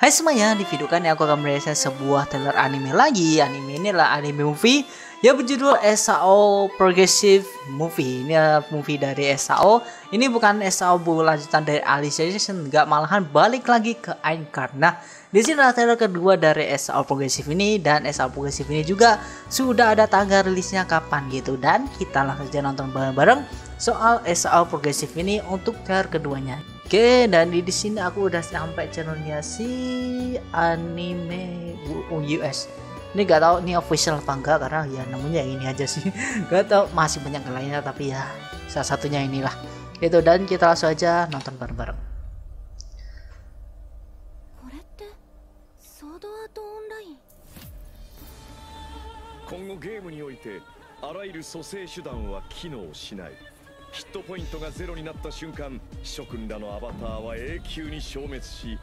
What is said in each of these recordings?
Hai semuanya, di video kali ini aku akan mereaksi sebuah trailer anime lagi. Anime ini adalah anime movie yang berjudul SAO Progressive Movie. Ini adalah movie dari SAO. Ini bukan SAO lanjutan dari Alicization, enggak, malahan balik lagi ke Aincrad. Nah, di sini adalah trailer kedua dari SAO Progressive ini, dan SAO Progressive ini juga sudah ada tanggal rilisnya kapan gitu. Dan kita langsung saja nonton bareng-bareng soal SAO Progressive ini untuk trailer keduanya. Oke, dan di sini aku udah sampai channelnya si anime US. Ini gak tahu ini official apa enggak, karena ya namanya ini aja sih. Gak tahu, masih banyak lainnya, tapi ya salah satunya inilah. Itu, dan kita langsung aja nonton bareng-bareng. 今後ゲームにおいてあらゆる蘇生手段は機能しない。ヒットポイントがゼロになった瞬間、諸君らのアバターは永久に消滅し、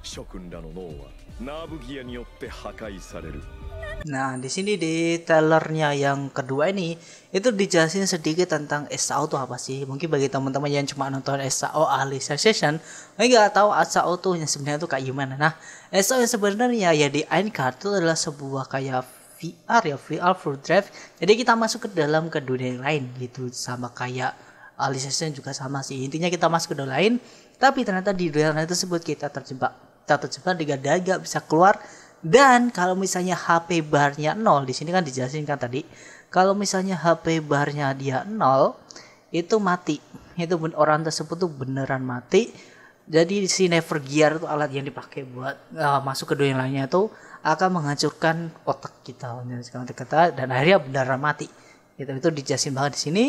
諸君らの脳はナーブギアによって破壊される。 Nah, di sini di trailernya yang kedua ini itu dijelasin sedikit tentang SAO itu apa sih. Mungkin bagi teman-teman yang cuma nonton SAO Alicization, nggak tahu SAO tuh yang sebenarnya tuh kayak gimana. Nah, SAO yang sebenarnya ya di Aincrad itu adalah sebuah kayak VR full drive. Jadi kita masuk ke dalam ke dunia yang lain gitu, sama kayak Alicization juga sama sih. Intinya kita masuk ke dunia lain, tapi ternyata di dunia lain tersebut kita terjebak gak bisa keluar. Dan kalau misalnya HP barnya 0, di sini kan dijelasin kan tadi, kalau misalnya HP barnya dia 0, itu mati. Itu orang tersebut tuh beneran mati. Jadi si Never Gear itu alat yang dipakai buat masuk ke dunia lainnya itu akan menghancurkan otak kita, dan akhirnya beneran mati. Itu dijelasin banget di sini.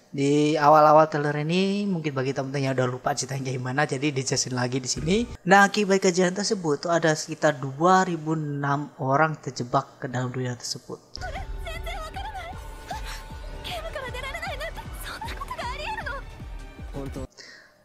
Di awal-awal trailer ini mungkin bagi teman-teman yang udah lupa ceritanya gimana, jadi dijelasin lagi di sini. Nah, akibat kejadian tersebut tuh ada sekitar 2006 orang terjebak ke dalam dunia tersebut.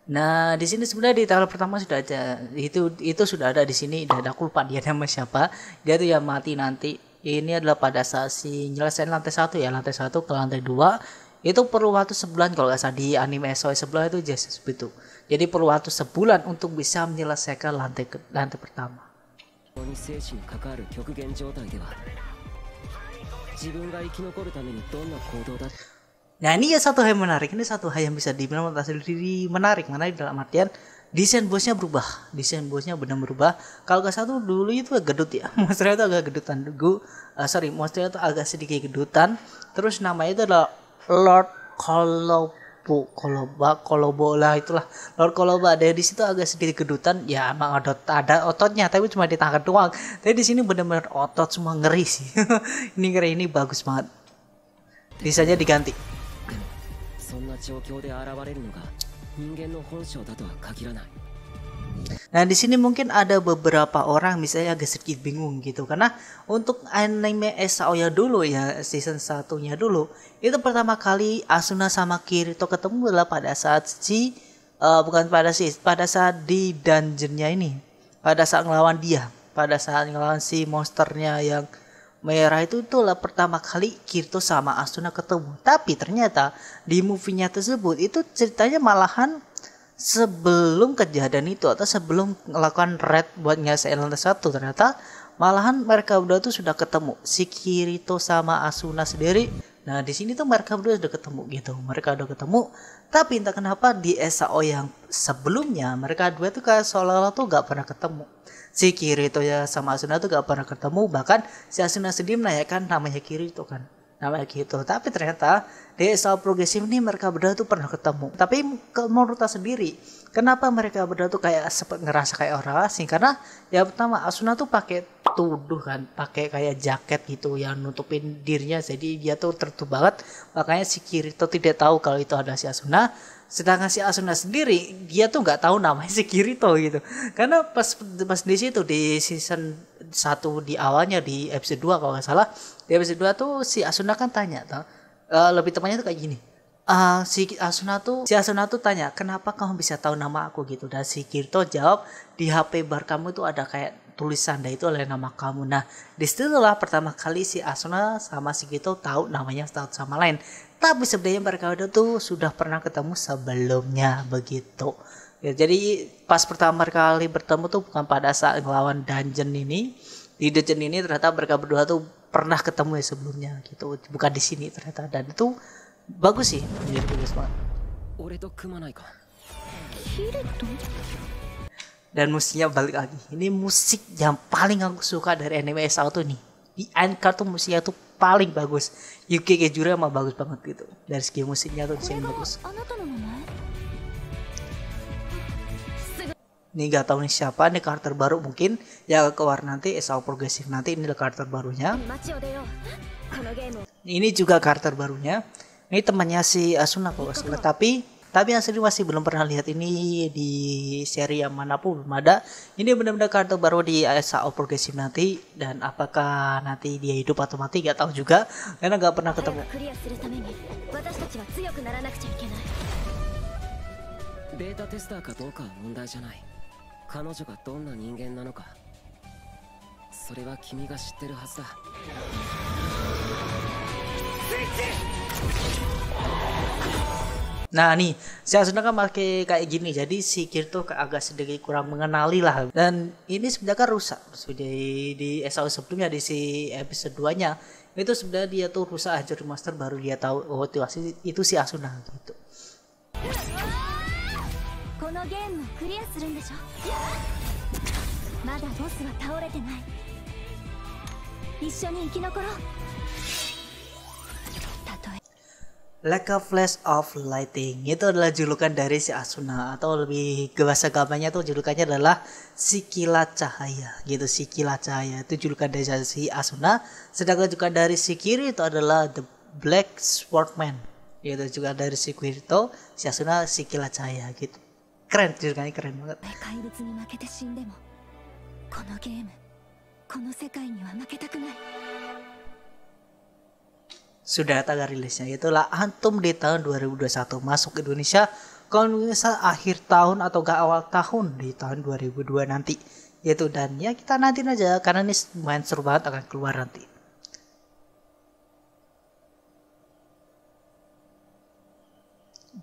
Nah, di sini sebenarnya di trailer pertama sudah ada itu sudah ada di sini, dan aku lupa dia nama siapa. Dia tuh yang mati nanti. Ini adalah pada saat si nyelesain lantai 1 ya, lantai 1 ke lantai 2. Itu perlu waktu sebulan kalau nggak salah, di anime SOE sebelah itu just itu. Jadi perlu waktu sebulan untuk bisa menyelesaikan lantai pertama. Nah, ini ya satu hal yang menarik. Ini satu hal yang bisa dibilang menarik dalam artian desain bosnya berubah. Desain bosnya benar berubah. Kalau nggak salah dulu itu gedut ya. Monsternya itu agak gedutan. Monsternya itu agak sedikit gedutan. Terus namanya itu adalah Lord Kolobo lah, itulah Lord Kolobo. Ada di situ agak sedikit gedutan ya, emang ada ototnya, tapi cuma di tangan doang. Tapi di sini benar-benar otot semua, ngeri sih. Ini ngeri, ini bagus banget. Desainnya diganti. Nah, di sini mungkin ada beberapa orang misalnya agak sedikit bingung gitu, karena untuk anime SAO ya dulu ya, season 1-nya dulu, itu pertama kali Asuna sama Kirito ketemu adalah pada saat pada saat di dungeonnya ini, pada saat ngelawan si monsternya yang merah itu, itulah pertama kali Kirito sama Asuna ketemu. Tapi ternyata di movie-nya tersebut itu ceritanya malahan sebelum kejadian itu, atau sebelum melakukan raid buat nyelesain lantai 1, ternyata malahan mereka berdua tuh sudah ketemu, si Kirito sama Asuna sendiri. Nah, di sini tuh mereka berdua sudah ketemu gitu. Mereka udah ketemu, tapi entah kenapa di SAO yang sebelumnya mereka dua tuh kayak seolah-olah tuh gak pernah ketemu. Si Kirito ya sama Asuna tuh gak pernah ketemu, bahkan si Asuna sendiri menanyakan namanya Kirito kan. Namanya gitu. Tapi ternyata di SAO Progressive ini mereka berdua tuh pernah ketemu. Tapi menurut aku sendiri, kenapa mereka berdua tuh kayak ngerasa kayak orang asing? Karena ya pertama Asuna tuh pakai pakai kayak jaket gitu yang nutupin dirinya, jadi dia tuh tertutup banget. Makanya si Kirito tidak tahu kalau itu ada si Asuna. Sedangkan si Asuna sendiri dia tuh nggak tahu namanya si Kirito gitu. Karena pas di situ di season 1 di awalnya, di episode 2 kalau nggak salah, di episode 2 tuh si Asuna kan tanya lebih tepatnya tuh kayak gini. Si Asuna tuh tanya, kenapa kamu bisa tahu nama aku gitu. Dan si Kirito jawab, di HP bar kamu tuh ada kayak tulisan, dan itu adalah nama kamu. Nah, disitulah pertama kali si Asuna sama si Kirito tahu namanya satu sama lain. Tapi sebenarnya mereka tuh sudah pernah ketemu sebelumnya begitu. Ya, jadi pas pertama kali bertemu tuh bukan pada saat ngelawan dungeon ini. Di dungeon ini ternyata mereka berdua tuh pernah ketemu ya sebelumnya gitu. Bukan di sini ternyata, dan itu bagus sih. Jadi bagus banget. Dan musiknya balik lagi. Ini musik yang paling aku suka dari anime SAO tuh nih. Di Endcard tuh musiknya tuh paling bagus. Yuki Kejura emang bagus banget gitu. Dari segi musiknya tuh di sini bagus. Ini gak tahu nih siapa, nih karakter baru mungkin yang keluar nanti SAO Progressive nanti. Ini adalah karakter barunya. Ini juga karakter barunya. Ini temannya si Asuna kalau nggak salah. Tapi yang sendiri masih belum pernah lihat ini di seri yang manapun belum ada. Ini benar-benar karakter baru di SAO Progressive nanti, dan apakah nanti dia hidup atau mati gak tahu juga karena gak pernah ketemu. Nah nih, si Asuna kan pakai kayak gini, jadi si Kirito agak sedikit kurang mengenali lah. Dan ini sebenarnya kan rusak di SAO sebelumnya, di si episode 2 nya itu sebenarnya dia tuh rusak hancur master, baru dia tahu oh itu si Asuna gitu. Like a flash of lightning itu adalah julukan dari si Asuna, atau lebih ke bahasa gampangnya tuh julukannya adalah si kilat cahaya gitu. Si kilat cahaya itu julukan dari si Asuna, sedangkan julukan dari si Kiri itu adalah the Black Swordman gitu. Juga dari si Kirito, si Asuna si kilat cahaya gitu. Keren, julukannya keren banget. Sudah tanggal rilisnya, itulah Antum di tahun 2021 masuk ke Indonesia kalau bisa akhir tahun atau gak awal tahun di tahun 2002 nanti gitu. Dan ya kita nantiin aja karena ini lumayan seru banget akan keluar nanti.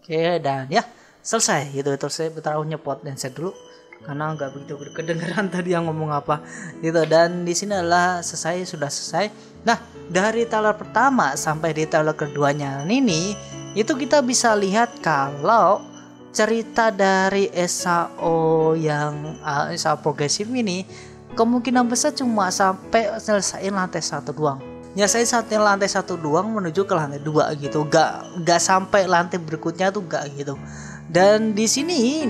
Oke, dan ya selesai gitu. Terus saya bertaruh nyepot dan set dulu karena nggak begitu kedengeran tadi yang ngomong apa gitu. Dan di sini adalah sudah selesai. Nah, dari trailer pertama sampai di trailer keduanya ini itu kita bisa lihat kalau cerita dari SAO yang SAO Progressive ini kemungkinan besar cuma sampai selesai lantai 1 doang. Ya saya sampai lantai 1 doang menuju ke lantai 2 gitu. Gak sampai lantai berikutnya tuh gak gitu. Dan di sini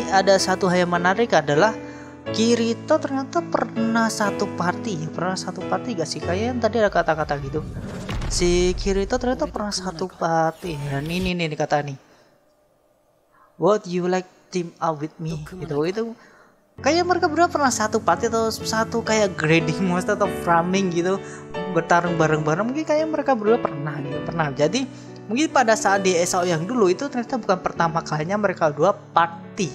ada satu hal yang menarik adalah Kirito ternyata pernah satu party gak sih? Kayak yang tadi ada kata-kata gitu. Si Kirito ternyata pernah satu party. Dan ini nih kata nih. Would you like team up with me? Itu kayak mereka berdua pernah satu party atau satu kayak grading monster atau framing gitu, bertarung bareng-bareng. Mungkin kayak mereka berdua pernah. Jadi mungkin pada saat di SAO yang dulu itu ternyata bukan pertama kalinya mereka berdua party,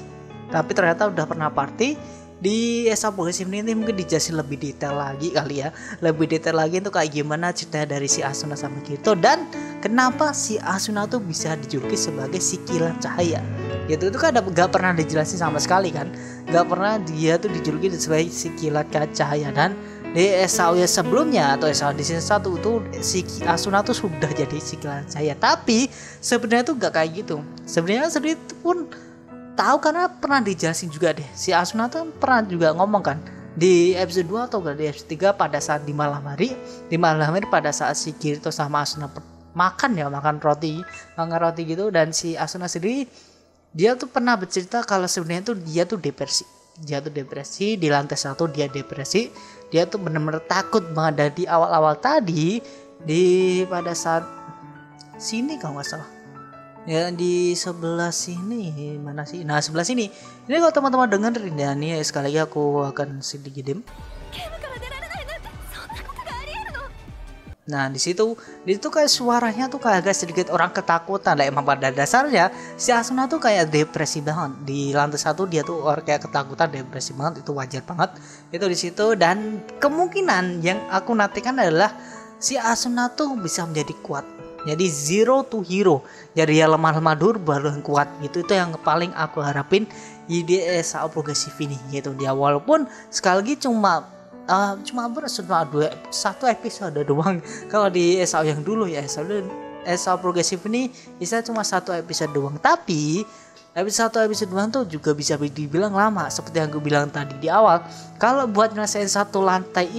tapi ternyata udah pernah party. Di SAO Progressive ini mungkin dijelasin lebih detail lagi kali ya, lebih detail lagi itu kayak gimana cerita dari si Asuna sama Kirito, dan kenapa si Asuna tuh bisa dijuluki sebagai si kilat cahaya gitu. Itu kan gak pernah dijelasin sama sekali kan, gak pernah dia tuh dijuluki sebagai si kilat cahaya. Dan di SAO yang sebelumnya atau SAO di season 1 itu si Asuna tuh sudah jadi si kilat cahaya, tapi sebenarnya tuh gak kayak gitu. Sebenarnya sedikit pun tahu karena pernah dijelasin juga deh. Si Asuna tuh pernah juga ngomong kan di episode 2 atau di episode 3 pada saat di malam hari pada saat si Kirito sama Asuna makan roti gitu. Dan si Asuna sendiri dia tuh pernah bercerita kalau sebenarnya tuh dia tuh depresi di lantai 1. Dia tuh benar-benar takut banget. Dan di awal-awal tadi pada saat sini kalau nggak salah ya, di sebelah sini mana sih? Nah sebelah sini. Ini kalau teman-teman dengerin ya, nih sekali lagi aku akan sedikit dim. Nah di situ kayak suaranya tuh kayak agak sedikit orang ketakutan. Lah emang pada dasarnya si Asuna tuh kayak depresi banget. Di lantai 1 dia tuh orang kayak ketakutan, depresi banget, itu wajar banget. Itu di situ. Dan kemungkinan yang aku nantikan adalah si Asuna tuh bisa menjadi kuat. Jadi zero to hero. Jadi ya lemah-lemah dulu baru yang kuat gitu. Itu yang paling aku harapin di SAO progresif ini gitu dia, walaupun sekali lagi cuma satu episode doang. Kalau di SAO yang dulu ya, SAO progresif ini bisa cuma satu episode doang, tapi episode doang tuh juga bisa dibilang lama. Seperti yang gue bilang tadi di awal, kalau buat nyelesain satu lantai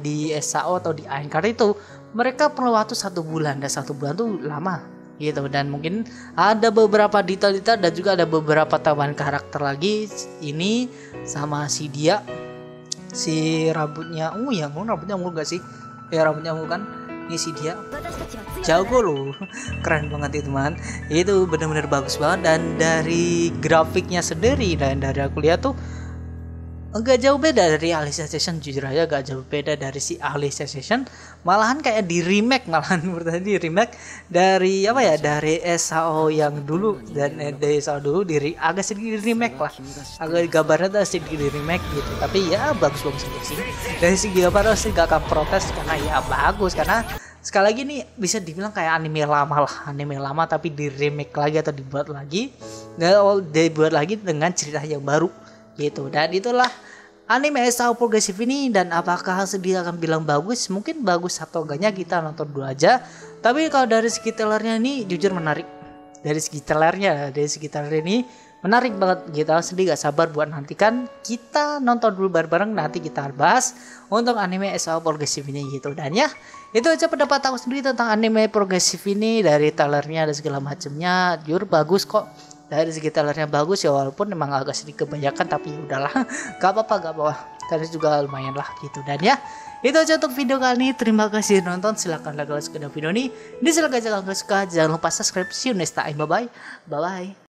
di SAO atau di Aincrad itu mereka perlu waktu 1 bulan, dan 1 bulan tuh lama gitu. Dan mungkin ada beberapa detail-detail dan juga ada beberapa tambahan karakter lagi. Ini sama si dia, si rambutnya ungu ya, rambutnya ungu gak sih? Ya rambutnya ungu kan. Ini si dia jago loh, keren banget itu man. Itu benar-benar bagus banget, dan dari grafiknya sendiri dan dari aku lihat tuh enggak jauh beda dari Alicization. Jujur aja gak jauh beda dari si Alicization, malahan kayak di remake, dari dari SAO yang dulu, dan dari SAO dulu agak sedikit di remake lah, agak gambarnya tuh sedikit di remake gitu. Tapi ya bagus-bagus sih, dari segi gambar sih gak akan protes karena ya bagus, karena sekali lagi nih bisa dibilang kayak anime lama tapi di remake lagi atau dibuat lagi dengan cerita yang baru gitu. Dan itulah anime SAO progresif ini. Dan apakah sedih akan bilang bagus? Mungkin bagus atau enggaknya kita nonton dulu aja. Tapi kalau dari segi trailernya ini jujur menarik. Dari segi trailer ini menarik banget. Kita sedih gak sabar buat nantikan kita nonton dulu bareng-bareng, nanti kita bahas untuk anime SAO progresif ini gitu. Dan ya itu aja pendapat aku sendiri tentang anime progresif ini. Dari trailernya dan segala macamnya jujur bagus kok. Dari segi trailernya bagus ya, walaupun memang agak sedikit kebanyakan, tapi udahlah gak apa-apa. Terus juga lumayan lah gitu. Dan ya itu aja untuk video kali ini. Terima kasih nonton. Silahkan like kalau suka video ini. Silahkan jangan lupa subscribe. See you next time. Bye bye.